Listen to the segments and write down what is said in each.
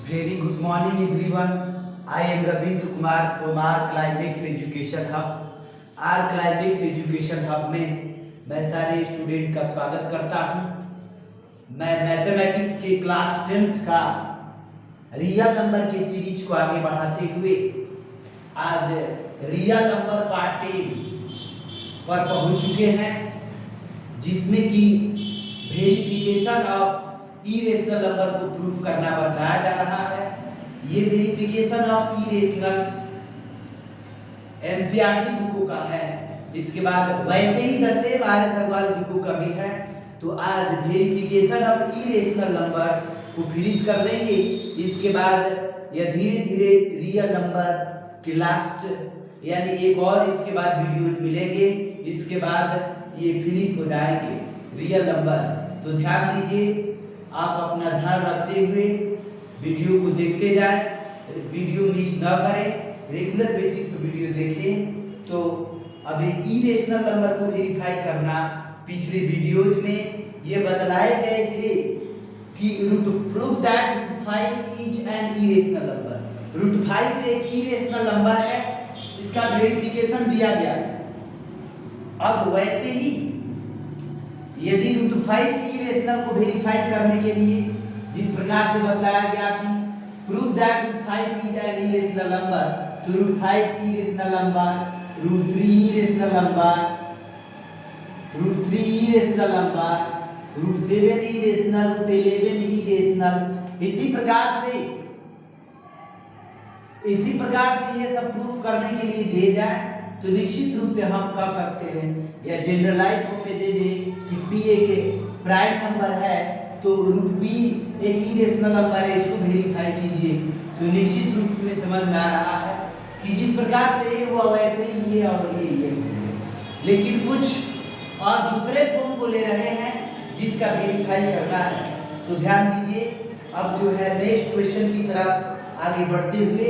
Very good morning everyone. I am Ravindra Kumar from R Climax Education Hub. R Climax Education Hub में मैं सारे student का स्वागत करता हूँ। मैं मैथमेटिक्स के क्लास 10th का रियल नंबर के सीरीज को आगे बढ़ाते हुए आज रियल नंबर पार्ट 10 पर पहुँच चुके हैं, जिसमें कि वेरिफिकेशन ऑफ इरेशनल नंबर को प्रूफ करना बताया जा रहा है। ये वेरिफिकेशन ऑफ इरेशनल्स एनसीईआरटी बुकों का है। इसके बाद वैसे ही 10 से 12 सवाल बुकों का भी है। तो आज वेरिफिकेशन ऑफ इरेशनल नंबर को फिनिश कर देंगे। इसके बाद यह धीरे धीरे रियल नंबर के लास्ट यानी एक और इसके बाद वीडियो मिलेंगे। इसके बाद ये फिनिश हो जाएंगे रियल नंबर। तो ध्यान दीजिए, आप अपना ध्यान रखते हुए वीडियो को देखते जाएं, वीडियो मिस ना करें, रेगुलर बेसिस पर वीडियो देखें। तो अभी इरेशनल नंबर को वेरीफाई करना पिछले वीडियोज में ये बतलाए गए थे कि prove that √5 is an irrational number. √5 एक इरेशनल नंबर है, इसका वेरिफिकेशन दिया गया था। अब वैसे ही यदि √5 इरेशनल को वेरीफाई करने के लिए जिस प्रकार से बताया गया कि prove that √5 is an irrational number, तो √5 irrational number, √3 irrational number, √3 irrational number, √7 irrational, √11 irrational, इसी प्रकार से ये सब प्रूफ करने के लिए दिए जाए तो निश्चित रूप से हम कर सकते हैं। या जनरलाइज फॉर्म में दे दे कि p एक प्राइम नंबर है तो √p एक इरेशनल नंबर है, इसको वेरीफाई कीजिए। तो निश्चित रूप से समझ में आ रहा है कि जिस प्रकार से ये हुआ वैसे ही ये और ये लेकिन कुछ और दूसरे फॉर्म को ले रहे हैं जिसका वेरीफाई करना है। तो ध्यान दीजिए, अब जो है नेक्स्ट क्वेश्चन की तरफ आगे बढ़ते हुए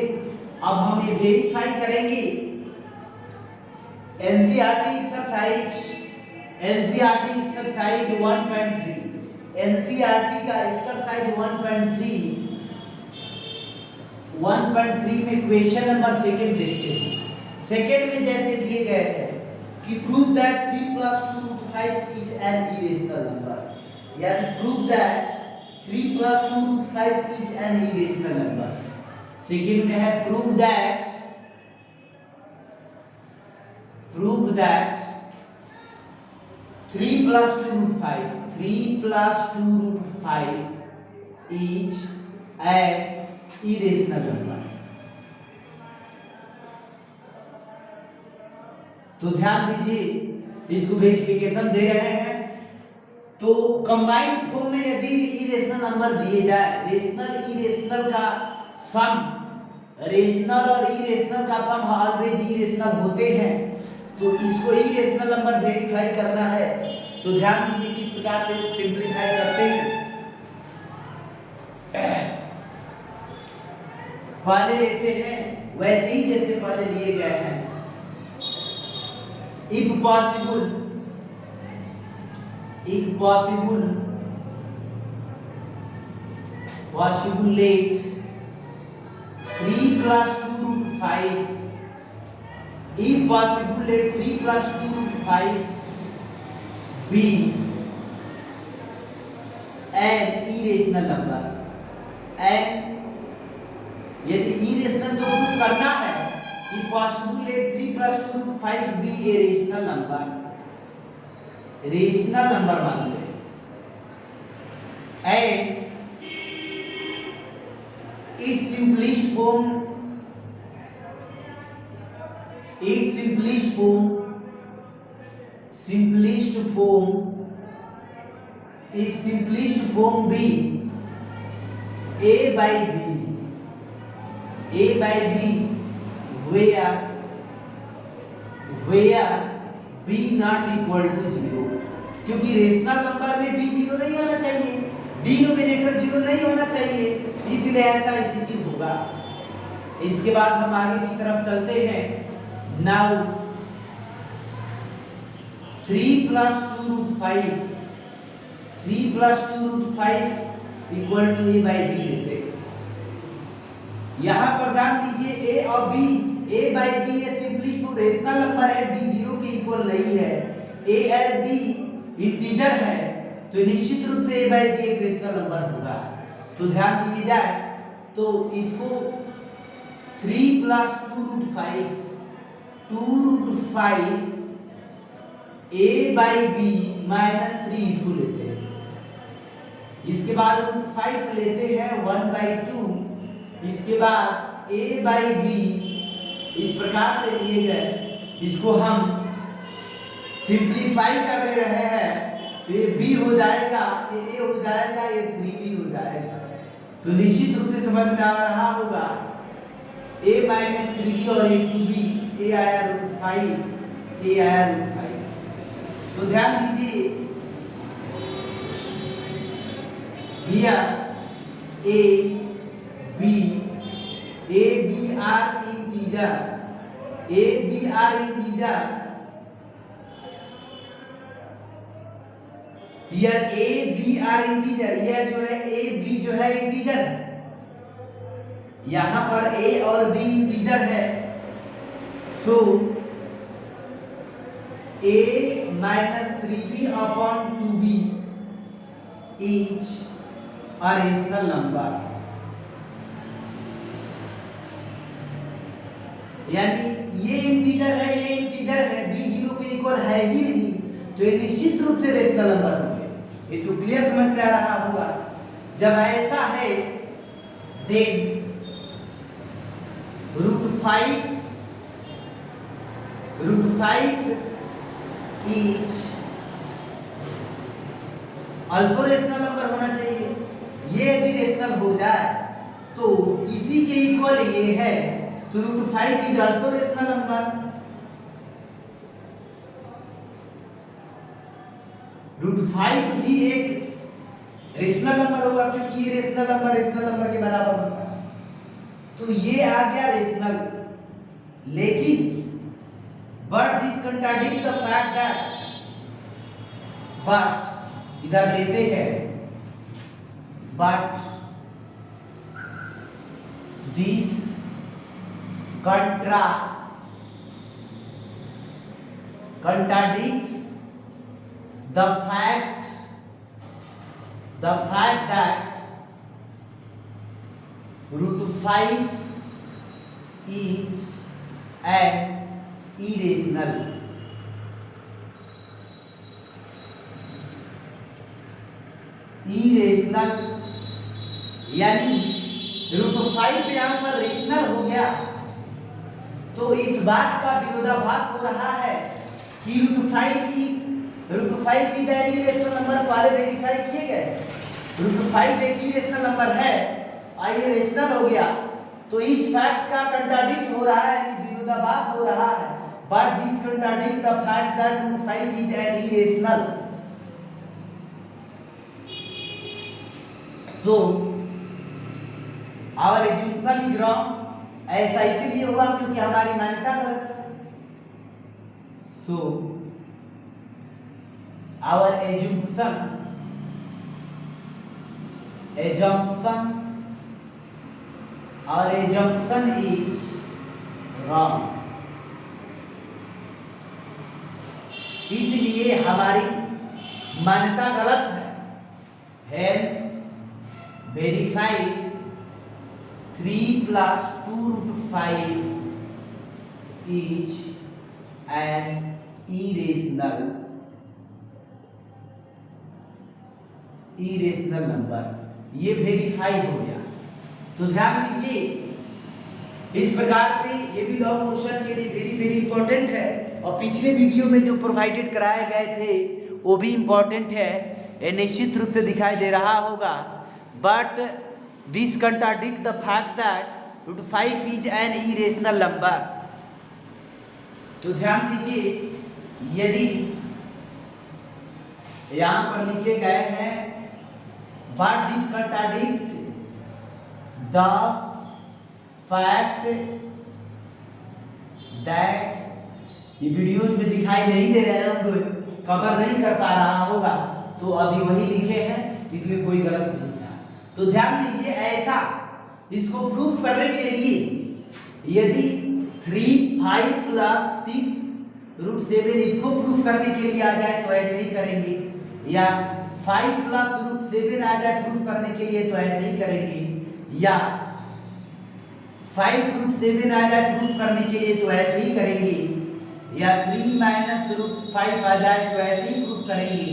अब हम ये वेरीफाई करेंगे एनसीईआरटी एक्सरसाइज 1.3, एनसीईआरटी का एक्सरसाइज 1.3 में क्वेश्चन नंबर सेकंड देखते हैं। सेकंड में जैसे दिए गए हैं कि prove that 3 + 2 √5 is an irrational number, यानी prove that 3 + 2 √5 is an irrational number. Second में है prove that 3 + 2 √5 is an irrational number। तो ध्यान दीजिए, इसको वेरिफिकेशन दे रहे हैं तो कंबाइंड फॉर्म में यदि इरेशनल नंबर दिए जाए, रेशनल का सम, रेशनल और इरेशनल का सम ऑलवेज इरेशनल होते हैं, तो इसको इरेशनल नंबर वेरीफाई करना है। तो ध्यान दीजिए किस प्रकार से सिंपलीफाई करते हैं। पहले लेते हैं वैसे ही जैसे पहले लिए गए हैं। If possible let 3 + 2 √5, if possible let 3 + 2 √5 be an irrational number। and यदि इरेशनल तो प्रूफ करना है, if possible let 3 + 2 √5 be a rational number, rational number मान ले। and its simplest form be a by b where b not equal to 0, क्योंकि rational number में b 0 नहीं होना चाहिए, डिनोमिनेटर 0 नहीं होना चाहिए, इसलिए ऐसा स्थिति होगा। इसके बाद हम आगे की तरफ चलते हैं। नाउ 3 + 2 √5 3 + 2 √5 = a/b लेते हैं। यहाँ पर ध्यान दीजिए a और b, a बाई बी ये सिंपलिस्ट रेशनल नंबर है, b जीरो के इक्वल नहीं है, a और b इंटीजर है, तो निश्चित रूप से a बाई बी एक रेशनल नंबर होगा। तो ध्यान दीजिए जाए तो इसको 3 plus 2√5 a by B minus 3 इसको लेते हैं, इसके बाद √5 लेते हैं 1/2, इसके बाद a बाई बी इस प्रकार से लिए गए, इसको हम सिंप्लीफाई कर ले रहे हैं, तो ये b हो जाएगा, ये a हो जाएगा, ये 3b हो जाएगा। तो निश्चित रूप से समझ में आ रहा होगा a माइनस 3b और a 2b, a आया √5, a आया √5। तो ध्यान दीजिए here a b are integer, a b are integer, here a b are integer, यह जो है a b जो है इंटीजर है, यहाँ पर a और b इंटीजर है, तो a minus 3b upon 2b is a rational number, यानी ये इंटीजर है, ये इंटीजर है, b जीरो के इक्वल है ही नहीं, तो ये निश्चित रूप से रेशनल नंबर होंगे। ये तो क्लियर समझ में आ रहा होगा। जब ऐसा है then √5 is alpha rational number होना चाहिए। ये यदि रेशनल हो जाए तो इसी के इक्वल ये है, तो √5 इज अल्फा रेशनल नंबर। √5 भी एक रेशनल नंबर होगा, क्योंकि ये रेशनल नंबर के बराबर होगा, तो ये आ गया रेशनल। लेकिन but this contradict the fact that, but इधर लेते हैं, but this contradicts the fact that √5 is an irrational, यानी √5 यहाँ पर रेशनल हो गया, तो इस बात का विरोधाभास हो रहा है कि √5 की जाएगी रेशनल नंबर वाले वेरीफाई किए गए, √5 एक ही रेशनल नंबर है और ये रेशनल हो गया, तो इस फैक्ट का कंट्राडिक्ट हो रहा है, कि विरोधाभास हो रहा है, but this contradict the fact that √5 is an irrational. So our assumption is wrong, ऐसा इसीलिए हुआ क्योंकि हमारी मान्यता गलत है। So our assumption is wrong, इसलिए हमारी मान्यता गलत है। Hence verified 3 plus 2√5 is an irrational number, ये वेरीफाई हो गया। तो ध्यान दीजिए, इस प्रकार से ये भी लॉन्ग क्वेश्चन के लिए वेरी इंपॉर्टेंट है, और पिछले वीडियो में जो प्रोवाइडेड कराए गए थे वो भी इंपॉर्टेंट है, ये निश्चित रूप से दिखाई दे रहा होगा। But this contradict the fact that √5 is an irrational number. तो ध्यान दीजिए, यदि यहां पर लिखे गए हैं but this contradict the fact that, ये वीडियोज में दिखाई नहीं दे रहे होंगे, कवर नहीं कर पा रहा होगा, तो अभी वही लिखे हैं, इसमें कोई गलत नहीं था। तो ध्यान दीजिए, ऐसा इसको प्रूफ करने के लिए यदि 3, 5 प्लस 6√7 इसको प्रूफ करने के लिए आ जाए तो ऐसे ही करेंगे, या 5 प्लस √7 आ जाए प्रूफ करने के लिए तो ऐसे ही करेंगे, या 5√7 आ जाए प्रूफ करने के लिए तो ऐसे ही करेंगे, या 3 -√5 आ जाए तो ऐसे ही प्रूफ करेंगे,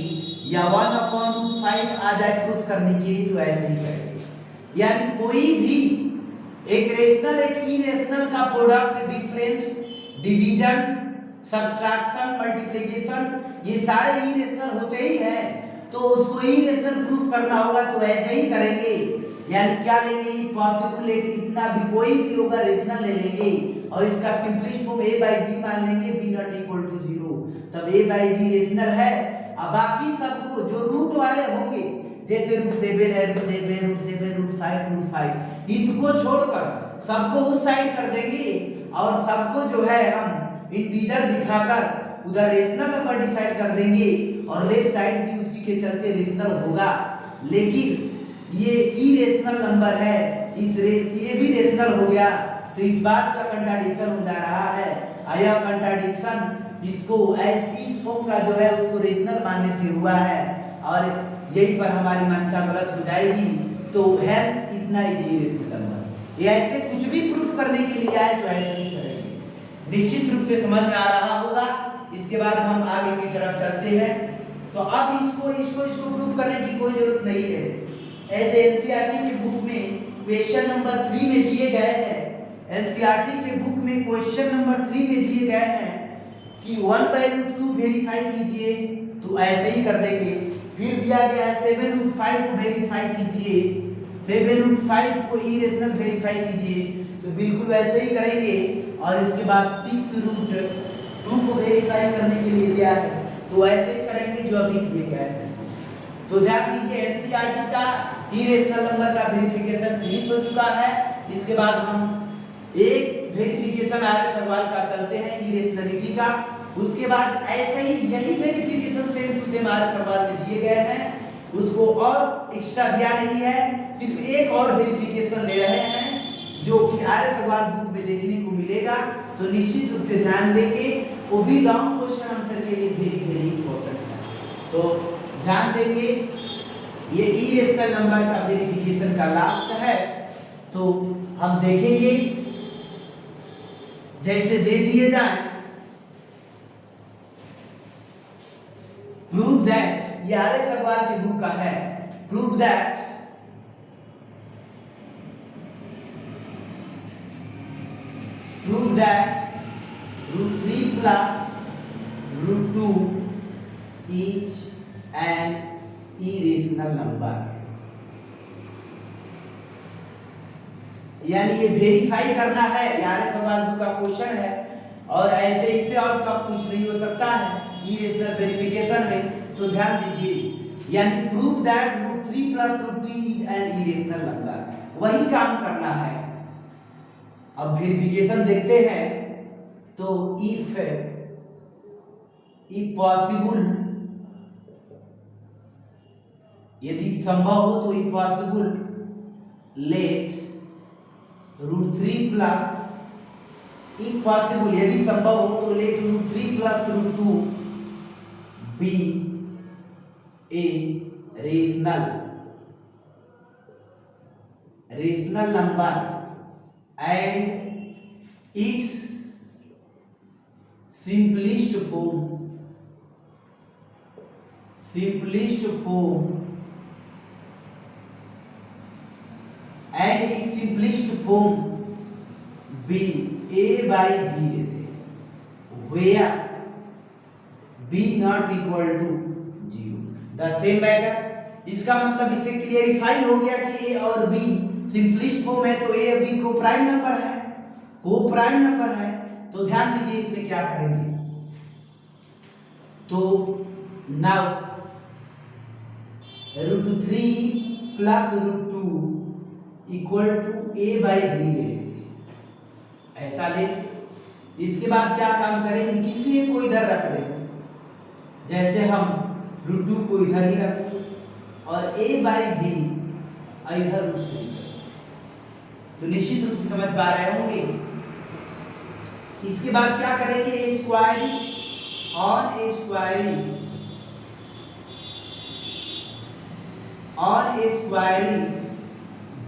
या 1/√5 आ जाए प्रूफ करने के लिए तो ऐसे ही करेंगे। यानी कोई भी एक रेशनल एक इरेशनल का product, difference, division, subtraction, multiplication ये सारे इरेशनल होते ही हैं, तो उसको इरेशनल प्रूफ करना होगा तो ऐसे ही करेंगे। यानी क्या लेंगे, पॉसिबिलिटी इतना भी कोई भी होगा रेशनल ले लेंगे और इसका सिंपलेस्ट फॉर्म a/b मान लेंगे, b ≠ = 0, तब a/b रेशनल है। अब बाकी सबको जो रूट वाले होंगे जैसे √7 है, √7, √5, इसको छोड़कर सबको उस साइड कर देंगे और सबको जो है हम इंटीजर दिखाकर उधर रेशनल नंबर डिसाइड कर देंगे और लेफ्ट साइड भी उसी के चलते रेशनल होगा। लेकिन ये इरेशनल नंबर है, ये भी रेशनल हो गया, तो इस बात का कंट्राडिक्शन हो जा रहा है। यह कंट्राडिक्शन इसको इस फॉर्म का जो है उसको रेशनल मानने से हुआ है और यही पर हमारी मान्यता गलत हो जाएगी। तो हेल्थ इतना ही इरेशनल नंबर, ये ऐसे कुछ भी प्रूफ करने के लिए आए तो ऐसे ही करेंगे। निश्चित रूप से समझ में आ रहा होगा। इसके बाद हम आगे की तरफ चलते हैं। तो अब इसको प्रूफ करने की कोई जरूरत नहीं है। ऐसे एनसीईआरटी की बुक में क्वेश्चन नंबर 3 में दिए गए हैं, एनसीईआरटी के बुक में क्वेश्चन नंबर 3 में दिए गए हैं कि 1/√2 वेरीफाई कीजिए, तो ऐसे ही कर देंगे। फिर दिया गया है 7√5 को वेरीफाई कीजिए, 7√5 को इरेशनल वेरीफाई कीजिए, तो बिल्कुल ऐसे ही करेंगे। और इसके बाद 6√2 को वेरीफाई करने के लिए दिया है, तो ऐसे ही करेंगे जो अभी किए गए हैं। तो ध्यान दीजिए एनसीईआरटी का इरेशनल नंबर का वेरिफिकेशन फिनिश हो चुका है। इसके बाद हम एक वेरिफिकेशन आर्यस अग्रवाल का चलते हैं इरेशनलिटी का। उसके बाद ऐसे ही यही verification same to same आर्यस Agarwal में दिए गए हैं, उसको और एक्स्ट्रा दिया नहीं है, सिर्फ एक और वेरिफिकेशन ले रहे हैं जो कि आर्यस अग्रवाल बुक में देखने को मिलेगा। तो निश्चित रूप से ध्यान देंगे, वो भी लॉन्ग क्वेश्चन आंसर के लिए वेरी इंपॉर्टेंट है। तो ध्यान देंगे, ये इरेशनल नंबर का वेरिफिकेशन का लास्ट है। तो हम देखेंगे जैसे दे दिए जाए, प्रूव दैट, ये आर्यस अग्रवाल की बुक का है, prove that √3 plus √2 is an irrational number। यानी ये वेरीफाई करना है, आर्यस अग्रवाल बुक का क्वेश्चन है और ऐसे इससे और कब कुछ नहीं हो सकता है इरेशनल वेरिफिकेशन में। तो ध्यान दीजिए, यानी prove that √3 plus √2 is an irrational number, वही काम करना है। अब वेरिफिकेशन देखते हैं, तो इफ पॉसिबल, यदि संभव हो तो if possible let √3 plus, if possible यदि संभव हो तो let √3 plus √2 be a rational number and its simplest form and its simplest form be a/b लेते हैं, where b not equal to 0। The same matter, इसका मतलब इससे क्लियरिफाई हो गया कि a और b सिंपलिस्ट फॉर्म है, तो ए और बी को प्राइम नंबर है, तो ध्यान दीजिए इसमें क्या करेंगे। तो now √3 plus √2 equal to a/b ले लेते हैं, ऐसा ले। इसके बाद क्या काम करेंगे, किसी एक को इधर रख देंगे, जैसे हम √2 को इधर ही रख दें और a/b इधर √3, तो निश्चित रूप से समझ पा रहे होंगे। इसके बाद क्या करेंगे, स्क्वायरिंग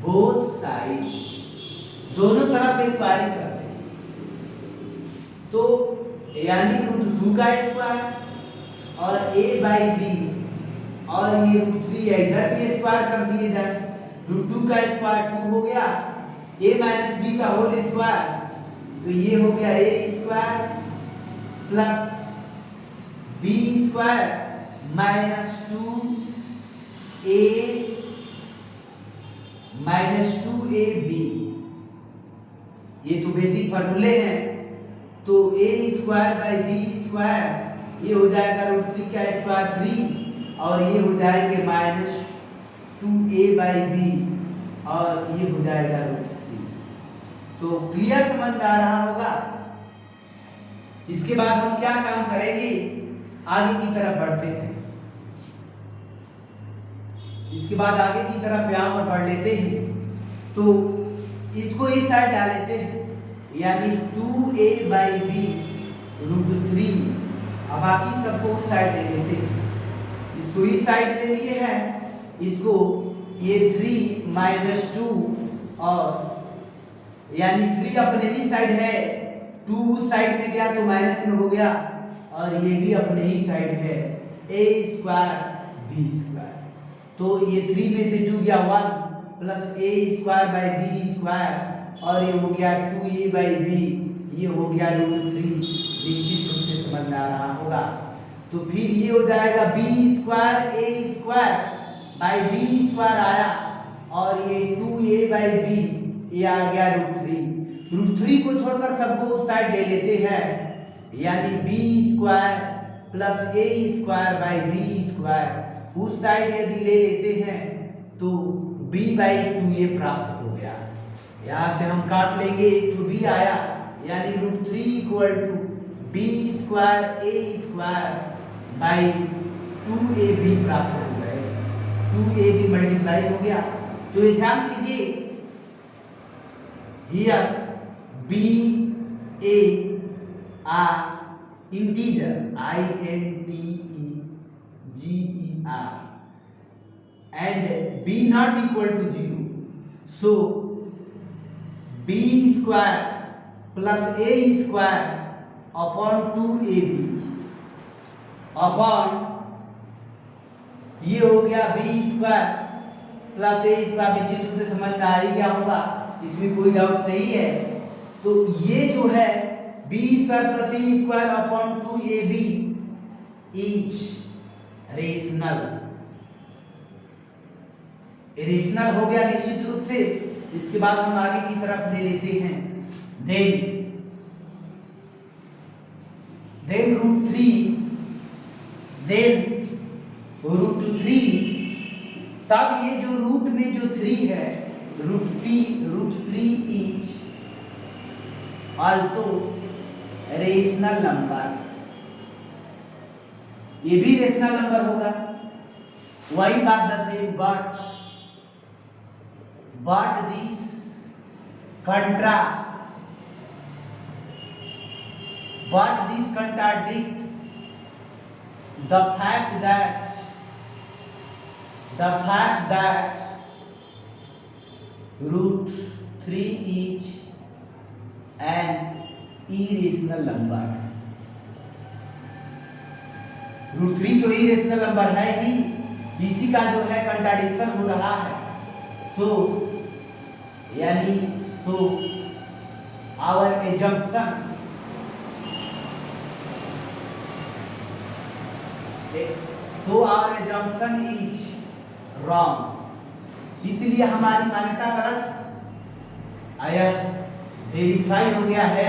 बोथ साइड्स, दोनों तरफ स्क्वायरिंग करते हैं। तो यानी √2 का स्क्वायर और a/b और ये √3 इधर भी स्क्वायर कर दिए जाए। √2 का स्क्वायर 2 हो गया, a - b का होल स्क्वायर, तो ये हो गया a square plus b square minus 2ab। ये तो बेसिक फॉर्मूले हैं। तो a square by b square ये हो जाएगा √3 का स्क्वायर 3 और ये हो जाएंगे माइनस 2a/b और ये हो जाएगा √3। तो क्लियर समझ में आ रहा होगा। इसके बाद हम क्या काम करेंगे, आगे की तरफ बढ़ते हैं। इसके बाद आगे की तरफ यहाँ पर बढ़ लेते हैं। तो इसको इस साइड ला लेते हैं, यानी 2a/b √3। अब बाकी सबको उस साइड ले लेते हैं। इसको इस साइड ले लिए हैं, इसको ये 3 - 2 और यानी 3 अपने ही साइड है, 2 उस साइड में गया तो माइनस में हो गया और ये भी अपने ही साइड है, a स्क्वायर b स्क्वायर। तो ये 3 में से 2 गया 1 plus a square by b square और ये हो गया 2a/b, ये हो गया √3। निश्चित रूप से समझ में आ रहा होगा। तो फिर ये हो जाएगा b square a square by b square आया और ये 2a/b ये आ गया √3 को छोड़कर सबको उस साइड ले लेते हैं, यानी b square plus a square by b square उस साइड यदि ले लेते हैं तो b/2 ये प्राप्त हो गया। यहाँ से हम काट लेंगे, तो b आया, यानी √3 = b square a square by 2ab प्राप्त हो गए। 2ab मल्टीप्लाई हो गया। तो ये ध्यान दीजिए, here b a are integer integer and b not equal to 0. So b square plus a square upon 2ab upon ये हो गया b square plus a square. निश्चित रूप से समझ में आ ही गया होगा, इसमें कोई डाउट नहीं है। तो ये जो है b square plus a square upon 2ab is rational हो गया निश्चित रूप से। इसके बाद हम आगे की तरफ ले लेते हैं। देन √3 तब ये जो रूट में जो 3 है √3 इज आल्सो रेशनल नंबर, ये भी रेशनल नंबर होगा। वही बात दसे but this contradicts the fact that √3 is an irrational number। √3 तो irrational नंबर है ही, इसी का जो है कंट्राडिक्शन हो रहा है। तो यानी तो our assumption is wrong, इसलिए हमारी मान्यता गलत आया, वेरीफाई हो गया है।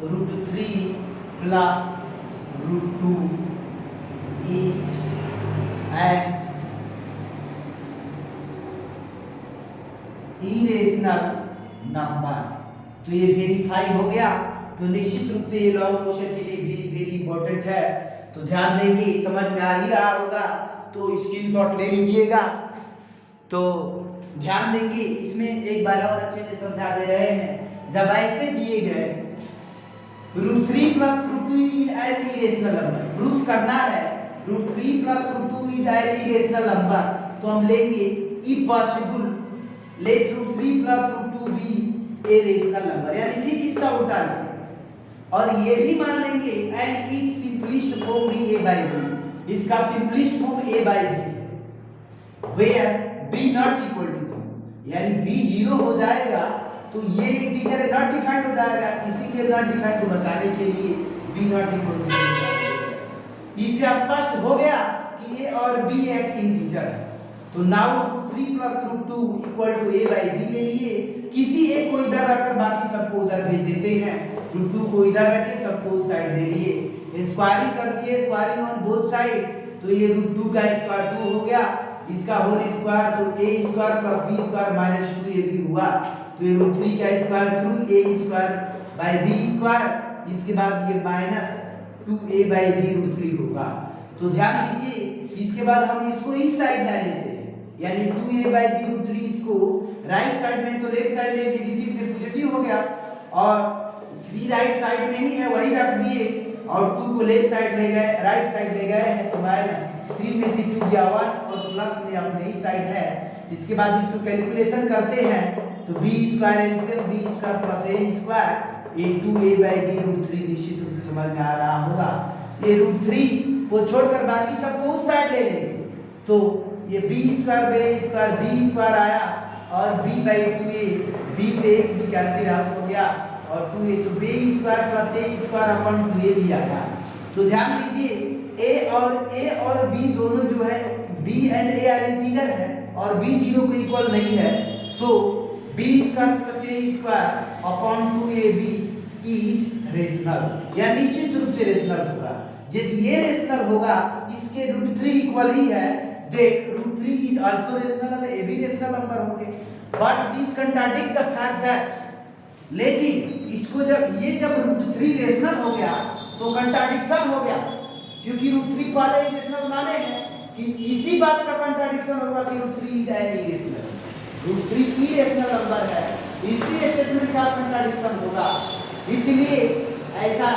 √3 plus √2 is an irrational number। तो ये वेरीफाई हो गया। तो निश्चित रूप से ये लॉन्ग क्वेश्चन के लिए वेरी वेरी इंपॉर्टेंट है, तो ध्यान देंगे, समझ में आ ही रहा होगा। तो स्क्रीनशॉट ले लीजिएगा। तो ध्यान देंगे इसमें एक बार और अच्छे से समझा दे रहे हैं। जब ऐसे दिए गए √3 + √2 is an irrational number, proof करना है √3 + √2 इज एन इरेशनल नंबर, तो हम लेंगे if possible let √3 + √2 be a rational number, यानी ठीक इसका उल्टा लेंगे। और ये भी मान लेंगे एंड इट्स सिंपलिस्ट फॉर्म भी a/b, इसका simplest form a/b where b not equal to 2, यानी b 0 हो जाएगा तो ये इंटीजर नॉट डिफाइंड हो जाएगा, इसीलिए नॉट डिफाइंड को बचाने के लिए b नॉट इक्वल टू 2। इससे स्पष्ट हो गया कि a और b एक इंटीजर है। तो नाउ √3 + √2 इक्वल टू a/b ले लिए, किसी एक को इधर रखकर बाकी सबको उधर भेज देते हैं। √2 को इधर रखे, सबको उस साइड ले लिए, स्क्वायरिंग कर दिए, स्क्वायरिंग ऑन बोथ साइड, तो ये √2 का स्क्वायर 2 हो गया, इसका होल स्क्वायर, तो a² + b² - 2ab हुआ। तो ये √3 का स्क्वायर थ्रू a² / b², इसके बाद ये -2a/b √3 होगा। तो ध्यान दीजिए, इसके बाद हम इसको इस साइड ला लेते हैं, यानी 2a/b √3 इसको राइट साइड में तो लेफ्ट साइड ले नेगेटिव से पॉजिटिव हो गया, और 3 राइट साइड में ही है वही रख दिए, और 2 को लेफ्ट साइड ले गए, राइट साइड ले गए हैं, तो -3 में से 2 गया 1, और प्लस में अपने ही साइड है। इसके बाद इसको कैलकुलेशन करते हैं, तो b² एलसीएम b² + a², ये 2a/b √3 निश्चित रूप से समझ में आ रहा होगा। ये √3 को छोड़कर बाकी सबको उस साइड ले लेंगे, तो ये b² b² आया, और b/2a, b से 1 भी कैंसिल आउट हो गया, और 2a, तो b² + a² भी आया। तो ध्यान दीजिए a और b दोनों जो है b and a are integer है, और b 0 को इक्वल नहीं है, तो b² + a² 2ab is rational, या निश्चित रूप से रेशनल होगा। यदि ये रेशनल होगा, इसके √3 इक्वल ही है, देख √3 इज आल्सो रेशनल, ए भी रेशनल नंबर होंगे, but this contradict the fact that, लेकिन इसको जब √3 रेशनल हो गया तो कंट्राडिक्शन हो गया, क्योंकि √3 पहले ही रेशनल माने हैं, कि इसी बात का कंट्राडिक्शन होगा कि √3 is an irrational, √3 irrational number है, इसी स्टेटमेंट का कंट्राडिक्शन होगा। इसलिए ऐसा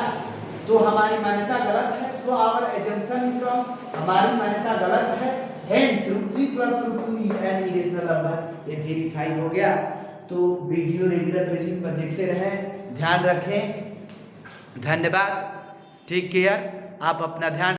तो हमारी मान्यता गलत है, so our assumption is wrong, हमारी मान्यता गलत है, hence √3 + √2 is an irrational number, ये वेरीफाई हो गया। तो वीडियो रेगुलर बेसिस पर देखते रहें, ध्यान रखें, धन्यवाद, टेक केयर, आप अपना ध्यान